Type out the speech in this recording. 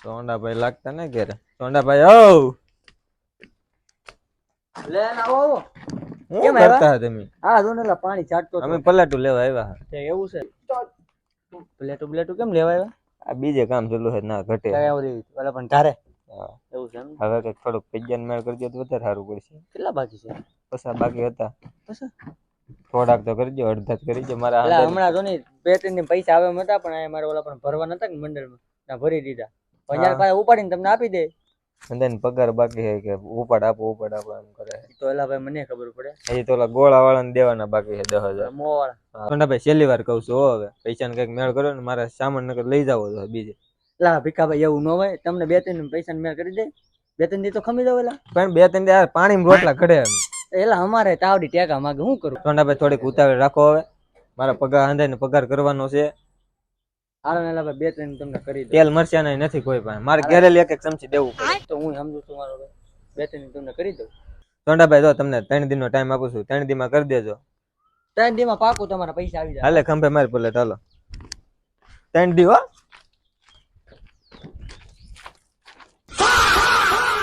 સોંડાભાઈ લાગતા ને ઘેરે. સોંડાભાઈ ઓ લે આવો આવો. શું કેમ કરતા હતા તમે? હા જો ને પાણી છાંટતો અમે પલાટું લેવા આવ્યા. છે એવું છે. પ્લેટું કેમ લેવા આવ્યા? આ બીજે કામ ચાલુ છે ના ઘટે. ઓલા પણ ધારે હા એવું છે એમ. હવે કંઈક થોડુંક પૈયાનો મેળ કરજો તો વધારે સારું પડશે. કેટલા બાકી છે? પછા બાકી હતા. પછી થોડાક તો કરજો, અડધા જ કરજો. મારા એટલે હમણાં જો ને બે ત્રણ દિન પૈસા આવે એમ હતા પણ આ મારા ઓલા પણ ભરવા નતા ને મંડળમાં ના ભરી દીધા. પંજાર પાસે ઉપાડીને તમને આપી દે. અને પગાર બાકી છે કે ઉપાડ આપો એમ કરે. તો એલા ભાઈ મને ખબર પડે. હજી તો ઓલા ગોળા વાળાને દેવાના બાકી છે 10,000. મોવાળા સોંડાભાઈ છેલ્લી વાર કહું છું હવે પૈસાને કંઈક મેળ કરો ને મારા સામાન નકર લઈ જાવ તો બીજે. લા ભીખાભાઈ એવું ન હોય તમને બે ત્રણ પૈસા મેળ કરી દે. બે ત્રણ દી તો ખમી જાવ એલા. પણ બે ત્રણ યાર પાણીમાં રોટલા ઘડે. એલા અમારે તાવડી ટેકા માગે શું કરું? સોંડાભાઈ થોડીક ઉતાવળ રાખો હવે. મારા પગાર આંધાઈને પગાર કરવાનો છે. હાલો ને એલા ભાઈ બે ત્રણ તમને કરી દે. તેલ મરચાં નથી કોઈ પાસે. મારે ઘરે એક એક ચમચી દેવું પડે. તો હું સમજુ છું મારો બે ત્રણ તમને કરી દઉં. સોંડાભાઈ જો તમને 3 દિનનો ટાઈમ આપું છું. 3 દીમાં કરી દેજો. 3 દીમાં પાકું તમારા પૈસા આવી જાય. હાલે ખંભે મારી પલે ચાલો 3 દી હો.